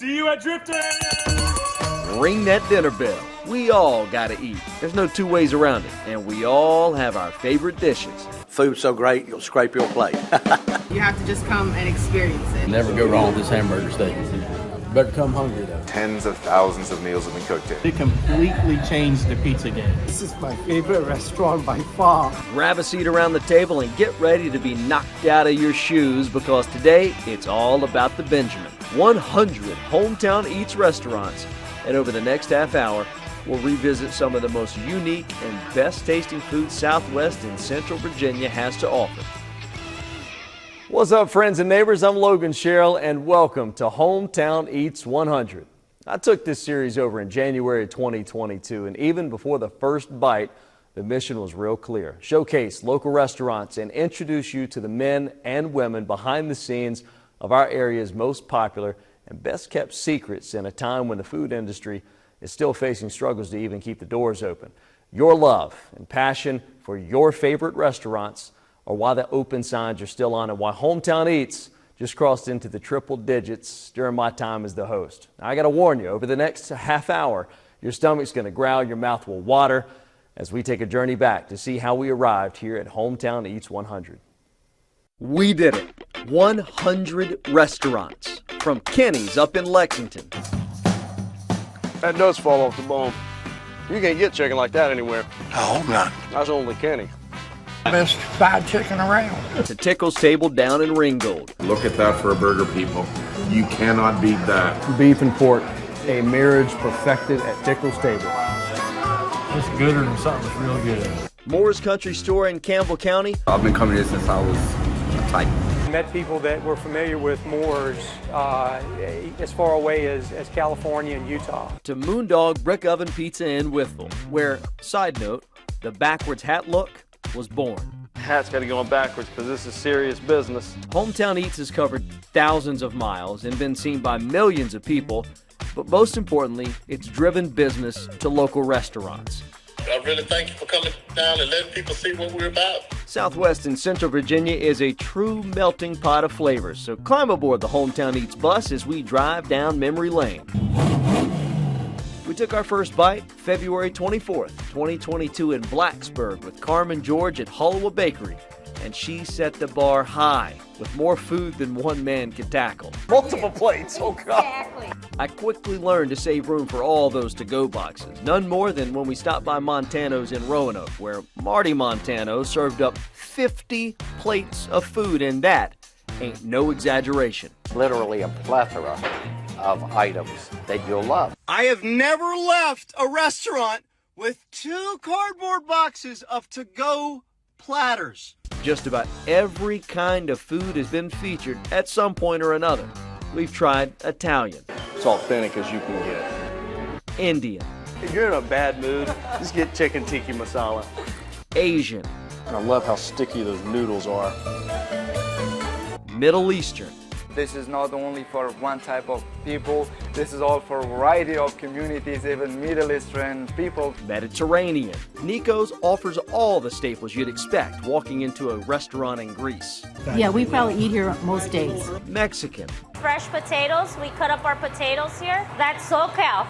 See you at Drifting! Ring that dinner bell. We all gotta eat. There's no two ways around it, and we all have our favorite dishes. Food's so great, you'll scrape your plate. You have to just come and experience it. Never go wrong with this hamburger steak. Better come hungry though. Tens of thousands of meals have been cooked here. It completely changed the pizza game. This is my favorite restaurant by far. Grab a seat around the table and get ready to be knocked out of your shoes, because today it's all about the Benjamin. 100 Hometown Eats restaurants. And over the next half hour, we'll revisit some of the most unique and best tasting food Southwest and Central Virginia has to offer. What's up, friends and neighbors? I'm Logan Sherrill, and welcome to Hometown Eats 100. I took this series over in January 2022, and even before the first bite, the mission was real clear. Showcase local restaurants and introduce you to the men and women behind the scenes of our area's most popular and best kept secrets in a time when the food industry is still facing struggles to even keep the doors open. Your love and passion for your favorite restaurants are why the open signs are still on and why Hometown Eats just crossed into the triple digits during my time as the host. Now, I got to warn you, over the next half hour, your stomach's going to growl, your mouth will water as we take a journey back to see how we arrived here at Hometown Eats 100. We did it. 100 restaurants. From Kenny's up in Lexington. That does fall off the bone. You can't get chicken like that anywhere. I hope not. That's only Kenny. Best fried chicken around. To Tickle's Table down in Ringgold. Look at that for a burger, people. You cannot beat that. Beef and pork, a marriage perfected at Tickle's Table. It's gooder than something that's real good. Moore's Country Store in Campbell County. I've been coming here since I was a tyke. Met people that were familiar with Moore's as far away as California and Utah. To Moondog Brick Oven Pizza in Wytheville, where, side note, the backwards hat look was born. Hat's got to go on backwards because this is serious business. Hometown Eats has covered thousands of miles and been seen by millions of people, but most importantly, it's driven business to local restaurants. I really thank you for coming down and letting people see what we're about. Southwest and Central Virginia is a true melting pot of flavors, so climb aboard the Hometown Eats bus as we drive down memory lane. We took our first bite February 24th, 2022 in Blacksburg with Carmen George at Hollowa Bakery, and she set the bar high with more food than one man could tackle. Multiple plates, oh God. Exactly. I quickly learned to save room for all those to-go boxes, none more than when we stopped by Montano's in Roanoke, where Marty Montano served up 50 plates of food, and that ain't no exaggeration. Literally a plethora of items that you'll love. I have never left a restaurant with 2 cardboard boxes of to-go platters. Just about every kind of food has been featured at some point or another. We've tried Italian. It's authentic as you can get. Indian. If you're in a bad mood, just get chicken tikka masala. Asian. I love how sticky those noodles are. Middle Eastern. This is not only for one type of people, this is all for a variety of communities, even Middle Eastern people. Mediterranean. Nico's offers all the staples you'd expect walking into a restaurant in Greece. Yeah, we probably eat here most days. Mexican. Fresh potatoes, we cut up our potatoes here. That's SoCal.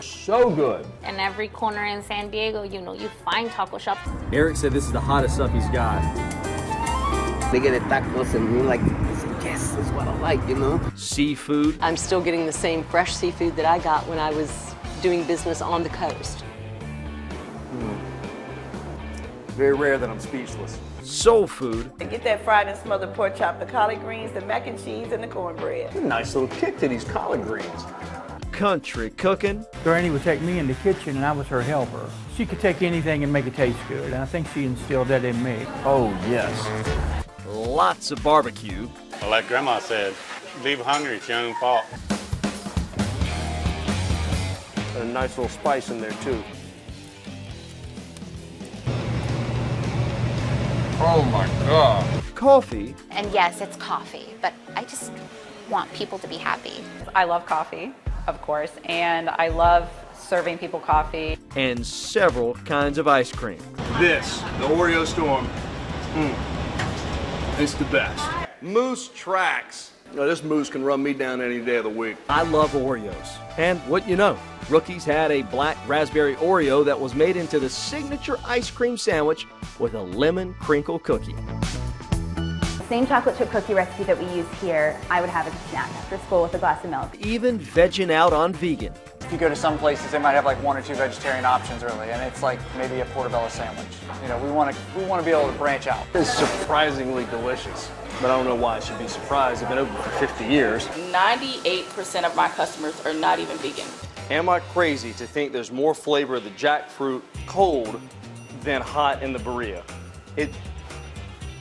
So good. In every corner in San Diego, you find taco shops. Eric said this is the hottest stuff he's got. They get tacos and we like, yes, that's what I like, Seafood. I'm still getting the same fresh seafood that I got when I was doing business on the coast. Very rare that I'm speechless. Soul food. And get that fried and smothered pork chop, the collard greens, the mac and cheese, and the cornbread. Nice little kick to these collard greens. Country cooking. Granny would take me in the kitchen and I was her helper. She could take anything and make it taste good, and I think she instilled that in me. Oh, yes. Lots of barbecue. Well, like Grandma said, leave hungry, it's your own fault. And a nice little spice in there, too. Oh my God. Coffee. And yes, it's coffee, but I just want people to be happy. I love coffee, of course, and I love serving people coffee. And several kinds of ice cream. This, the Oreo Storm. It's the best. Moose Tracks. This mousse can run me down any day of the week. I love Oreos. And what you know, Rookies had a black raspberry Oreo that was made into the signature ice cream sandwich with a lemon crinkle cookie. Same chocolate chip cookie recipe that we use here, I would have as a snack after school with a glass of milk. Even vegging out on vegan. If you go to some places, they might have like 1 or 2 vegetarian options really, and it's like maybe a portobello sandwich. You know, we want to be able to branch out. It's surprisingly delicious, but I don't know why I should be surprised. I've been open for 50 years. 98% of my customers are not even vegan. Am I crazy to think there's more flavor of the jackfruit cold than hot in the burrito?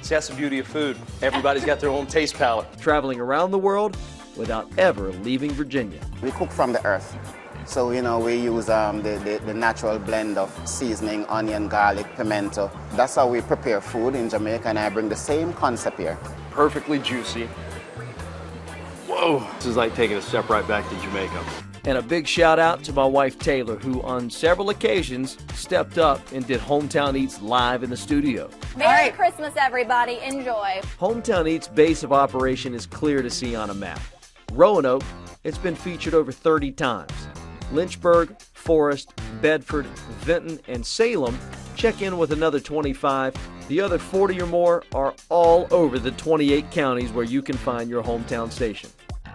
That's the beauty of food. Everybody's got their own taste palette. Traveling around the world without ever leaving Virginia. We cook from the earth. So, you know, we use the natural blend of seasoning, onion, garlic, pimento. That's how we prepare food in Jamaica, and I bring the same concept here. Perfectly juicy. Whoa. This is like taking a step right back to Jamaica. And a big shout out to my wife Taylor, who on several occasions stepped up and did Hometown Eats live in the studio. Merry Christmas, everybody. Enjoy. Hometown Eats' base of operation is clear to see on a map. Roanoke, it's been featured over 30 times. Lynchburg, Forest, Bedford, Vinton, and Salem check in with another 25. The other 40 or more are all over the 28 counties where you can find your hometown station.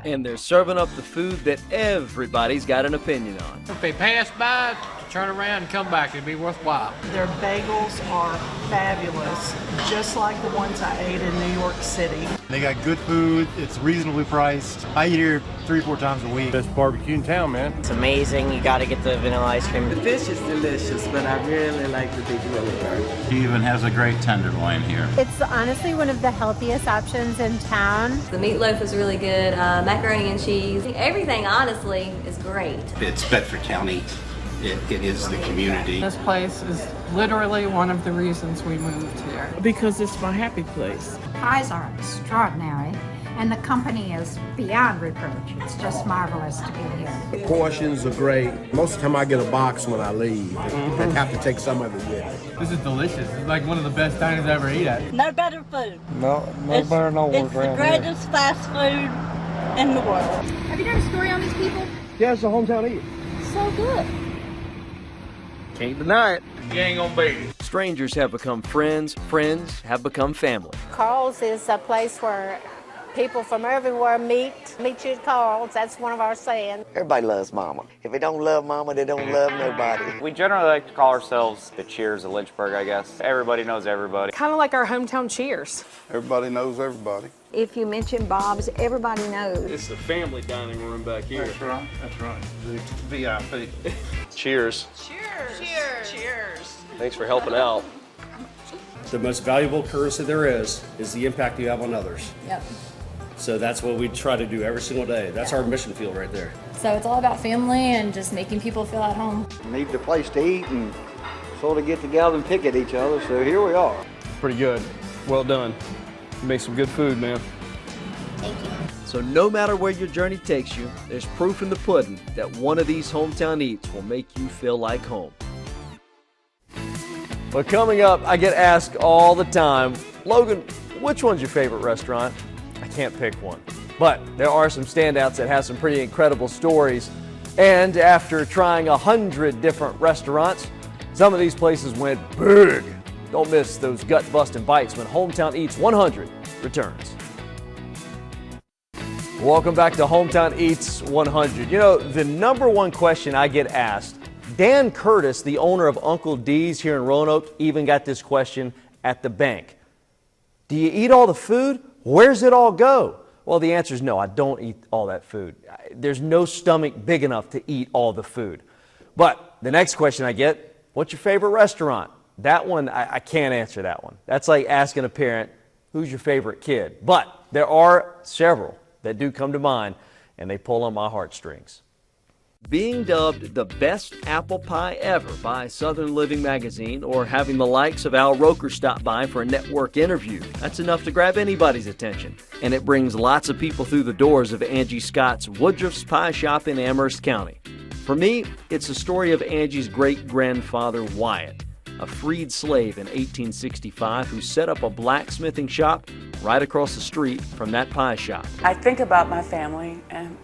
And they're serving up the food that everybody's got an opinion on. If they pass by, turn around and come back. It'd be worthwhile. Their bagels are fabulous, just like the ones I ate in New York City. They got good food. It's reasonably priced. I eat here 3 or 4 times a week. Best barbecue in town, man. It's amazing. You got to get the vanilla ice cream. The fish is delicious, but I really like the big willy bird. He even has a great tenderloin here. It's honestly one of the healthiest options in town. The meatloaf is really good. Macaroni and cheese. Everything, honestly, is great. It's Bedford County. It is the community. This place is literally one of the reasons we moved here. Because it's my happy place. Pies are extraordinary, and the company is beyond reproach. It's just marvelous to be here. The portions are great. Most of the time I get a box when I leave. I have to take some of it with me. This is delicious. It's like one of the best diners I ever ate at. No better food. No better than ours It's the greatest fast food in the world. Have you done a story on these people? Yeah, it's a Hometown Eat. So good. Can't deny it. You ain't gonna beat it. Strangers have become friends, friends have become family. Carl's is a place where people from everywhere meet you at Carl's. That's one of our sayings. Everybody loves Mama. If they don't love Mama, they don't love nobody. We generally like to call ourselves the Cheers of Lynchburg, I guess. Everybody knows everybody. Kind of like our hometown Cheers. Everybody knows everybody. If you mention Bob's, everybody knows. It's the family dining room back here. That's right. That's right. The VIP. Cheers. Cheers. Cheers. Cheers. Thanks for helping out. The most valuable currency there is the impact you have on others. Yep. So that's what we try to do every single day. That's our mission field right there. So it's all about family and just making people feel at home. Need a place to eat and sort of get together and pick at each other, so here we are. Pretty good. Well done. You make some good food, man. Thank you. So no matter where your journey takes you, there's proof in the pudding that one of these Hometown Eats will make you feel like home. But coming up, I get asked all the time, Logan, which one's your favorite restaurant? I can't pick one. But there are some standouts that have some pretty incredible stories. And after trying 100 different restaurants, some of these places went big. Don't miss those gut-busting bites when Hometown Eats 100 returns. Welcome back to Hometown Eats 100. You know, the number one question I get asked, Dan Curtis, the owner of Uncle D's here in Roanoke, even got this question at the bank. Do you eat all the food? Where's it all go? Well, the answer is no, I don't eat all that food. There's no stomach big enough to eat all the food. But the next question I get, what's your favorite restaurant? That one, I can't answer that one. That's like asking a parent, who's your favorite kid? But there are several that do come to mind, and they pull on my heartstrings. Being dubbed the best apple pie ever by Southern Living magazine, or having the likes of Al Roker stop by for a network interview, that's enough to grab anybody's attention. And it brings lots of people through the doors of Angie Scott's Woodruff's Pie Shop in Amherst County. For me, it's the story of Angie's great-grandfather, Wyatt. a freed slave in 1865 who set up a blacksmithing shop right across the street from that pie shop. I think about my family and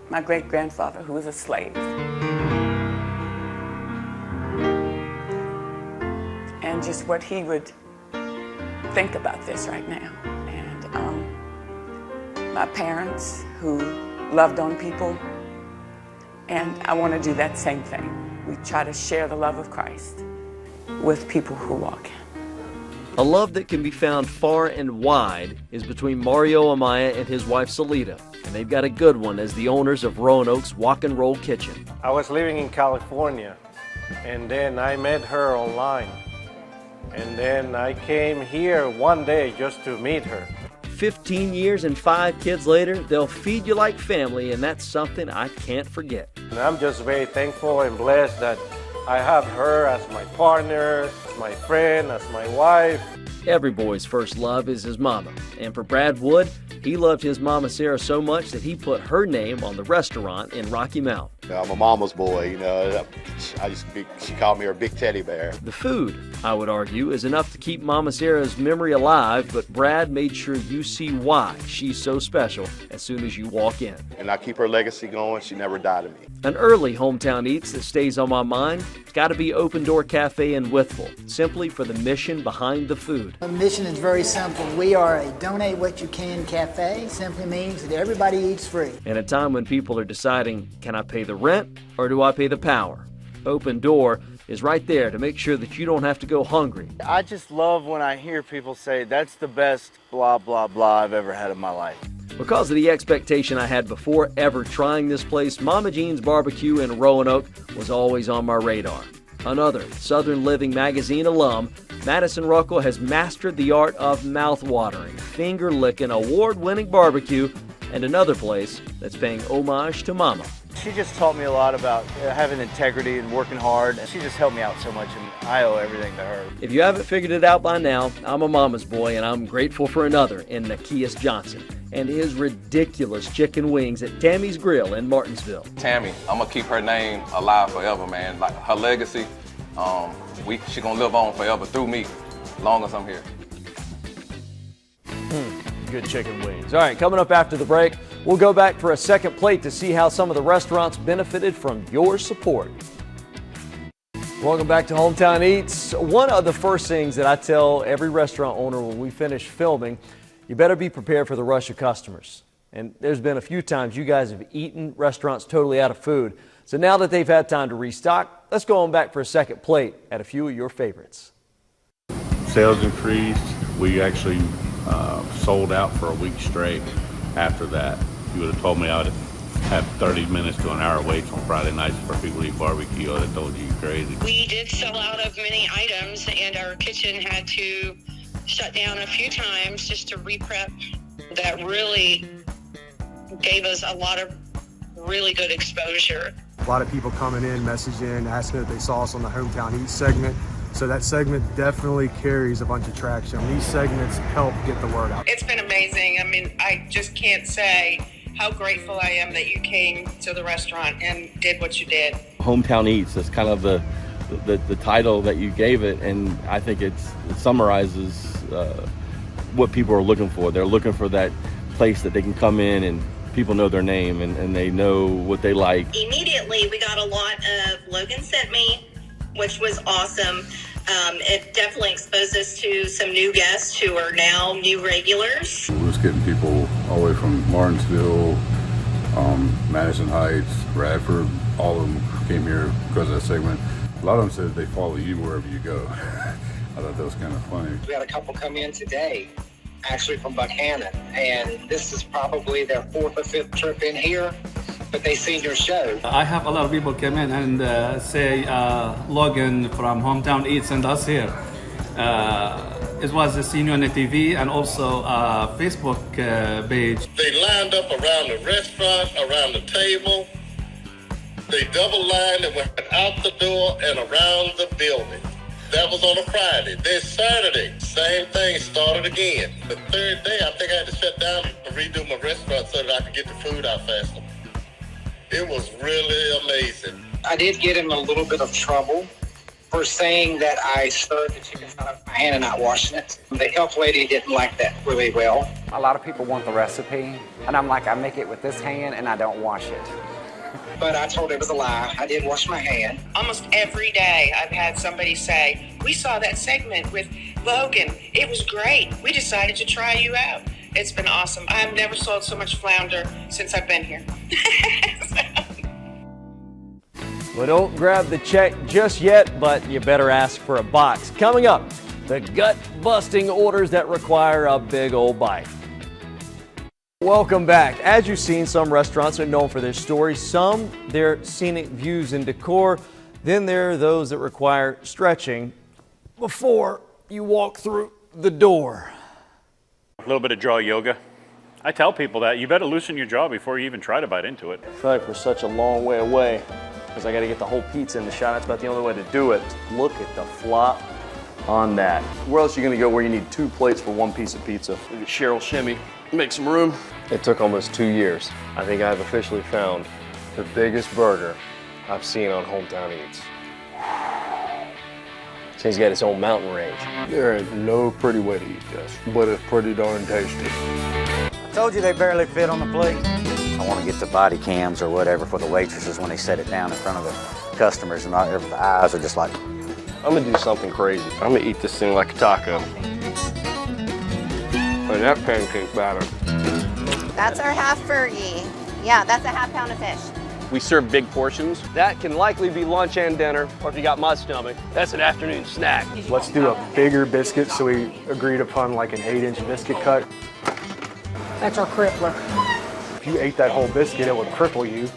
my great-grandfather who was a slave. And just what he would think about this right now. And my parents who loved on people. And I want to do that same thing. We try to share the love of Christ with people who walk in. A love that can be found far and wide is between Mario Amaya and his wife Salita, and they've got a good one as the owners of Roanoke's Walk and Roll Kitchen. I was living in California, and then I met her online, and then I came here one day just to meet her. 15 years and 5 kids later, they'll feed you like family, and that's something I can't forget. And I'm just very thankful and blessed that I have her as my partner, as my friend, as my wife. Every boy's first love is his mama, and for Brad Wood, he loved his mama Sarah so much that he put her name on the restaurant in Rocky Mount. I'm a mama's boy, she called me her big teddy bear. The food, I would argue, is enough to keep Mama Sarah's memory alive, but Brad made sure you see why she's so special as soon as you walk in. And I keep her legacy going. She never died of me. An early hometown eats that stays on my mind, it's got to be Open Door Cafe in Wytheville, simply for the mission behind the food. The mission is very simple. We are a donate what you can cafe. Simply means that everybody eats free. And a time when people are deciding, can I pay the rent or do I pay the power? Open Door is right there to make sure that you don't have to go hungry. I just love when I hear people say, that's the best blah, blah, blah I've ever had in my life. Because of the expectation I had before ever trying this place, Mama Jean's Barbecue in Roanoke was always on my radar. Another Southern Living magazine alum, Madison Ruckle has mastered the art of mouth-watering, finger-licking, award-winning barbecue, and another place that's paying homage to Mama. She just taught me a lot about having integrity and working hard, and she just helped me out so much, and I owe everything to her. If you haven't figured it out by now, I'm a mama's boy, and I'm grateful for another in Nakias Johnson and his ridiculous chicken wings at Tammy's Grill in Martinsville. Tammy, I'm gonna keep her name alive forever, man. Like her legacy, she gonna live on forever through me, as long as I'm here. Good chicken wings. All right, coming up after the break, we'll go back for a second plate to see how some of the restaurants benefited from your support. Welcome back to Hometown Eats. One of the first things that I tell every restaurant owner when we finish filming, you better be prepared for the rush of customers. And there's been a few times you guys have eaten restaurants totally out of food. So now that they've had time to restock, let's go on back for a second plate at a few of your favorites. Sales increased. We actually sold out for a week straight after that. You would have told me I would have 30 minutes to an hour waits on Friday nights for people to eat barbecue. I would have told you you're crazy. We did sell out of many items, and our kitchen had to shut down a few times just to re-prep. That really gave us a lot of really good exposure. A lot of people coming in, messaging, asking if they saw us on the Hometown Eats segment. So that segment definitely carries a bunch of traction. These segments help get the word out. It's been amazing. I mean, I just can't say how grateful I am that you came to the restaurant and did what you did. Hometown Eats, that's kind of the title that you gave it, and I think it summarizes what people are looking for. They're looking for that place that they can come in and people know their name and they know what they like. Immediately, we got a lot of Logan Sent Me, which was awesome. It definitely exposed us to some new guests who are now new regulars. We're just getting people all the way from Martinsville, Madison Heights, Bradford, all of them came here because of that segment. A lot of them said they follow you wherever you go. I thought that was kind of funny. We had a couple come in today, actually from Buchanan, and this is probably their 4th or 5th trip in here, but they seen your show. I have a lot of people come in and say Logan from Hometown Eats and us here. It was seen you on the TV and also Facebook page. They lined up around the restaurant, around the table. They double lined and went out the door and around the building. That was on a Friday. Then Saturday, same thing, started again. The 3rd day, I think I had to shut down and redo my restaurant so that I could get the food out faster. It was really amazing. I did get in a little bit of trouble for saying that I stirred the chicken out of my hand and not washing it. The health lady didn't like that really well. A lot of people want the recipe, and I'm like, I make it with this hand and I don't wash it. But I told her it was a lie. I did wash my hand. Almost every day I've had somebody say, we saw that segment with Logan. It was great. We decided to try you out. It's been awesome. I've never sold so much flounder since I've been here. Well, don't grab the check just yet, but you better ask for a box. Coming up, the gut-busting orders that require a big old bite. Welcome back. As you've seen, some restaurants are known for their stories, some their scenic views and decor. Then there are those that require stretching before you walk through the door. A little bit of jaw yoga. I tell people that you better loosen your jaw before you even try to bite into it. I feel like we're such a long way away because I got to get the whole pizza in the shot. That's about the only way to do it. Look at the flop on that. Where else are you going to go where you need 2 plates for 1 piece of pizza? Look at Cheryl Shimmy. Make some room. It took almost 2 years. I think I've officially found the biggest burger I've seen on Hometown Eats. So he's got his own mountain range. There ain't no pretty way to eat this, but it's pretty darn tasty. I told you they barely fit on the plate. I want to get the body cams or whatever for the waitresses when they set it down in front of the customers, and the eyes are just like. I'm gonna do something crazy. I'm gonna eat this thing like a taco. And that pancake batter. That's our half Fergie. Yeah, that's a half pound of fish. We serve big portions. That can likely be lunch and dinner, or if you got my stomach, that's an afternoon snack. Let's do a bigger biscuit, so we agreed upon like an 8-inch biscuit cut. That's our crippler. If you ate that whole biscuit, it would cripple you.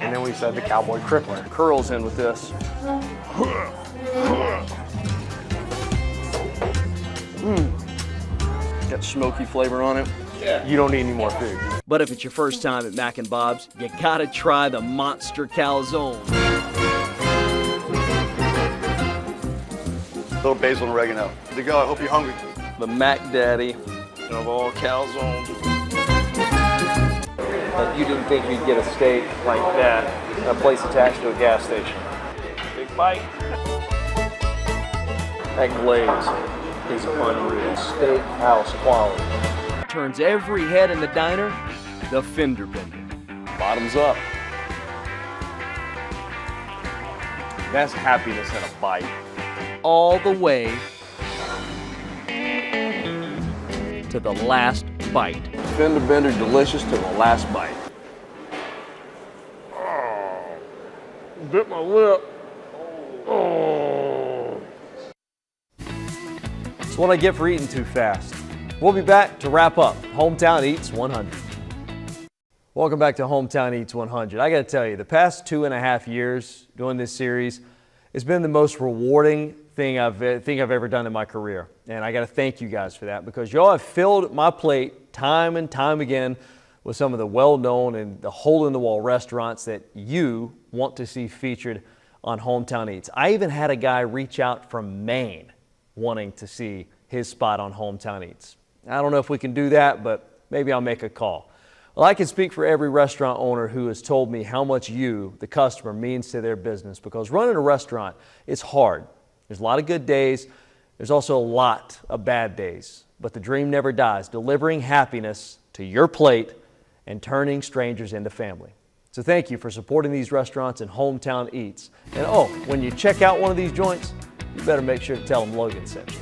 And then we said the cowboy crippler. Curls in with this. Got smoky flavor on it. You don't need any more food. But if it's your first time at Mac and Bob's, you gotta try the Monster Calzone. Little basil and oregano. There you go. I hope you're hungry. The Mac Daddy of all calzones. But you didn't think you'd get a steak like that at a place attached to a gas station. Big bite. That glaze is unreal. Steakhouse quality. Turns every head in the diner the fender bender. Bottoms up. That's happiness in a bite. All the way to the last bite. Fender bender delicious to the last bite. Oh, bit my lip. Oh. That's what I get for eating too fast. We'll be back to wrap up Hometown Eats 100. Welcome back to Hometown Eats 100. I got to tell you, the past 2.5 years doing this series, it's been the most rewarding thing I've ever done in my career. And I got to thank you guys for that, because y'all have filled my plate time and time again with some of the well-known and the hole-in-the-wall restaurants that you want to see featured on Hometown Eats. I even had a guy reach out from Maine wanting to see his spot on Hometown Eats. I don't know if we can do that, but maybe I'll make a call. Well, I can speak for every restaurant owner who has told me how much you, the customer, means to their business, because running a restaurant, it's hard. There's a lot of good days. There's also a lot of bad days. But the dream never dies, delivering happiness to your plate and turning strangers into family. So thank you for supporting these restaurants and Hometown Eats. And oh, when you check out one of these joints, you better make sure to tell them Logan sent you.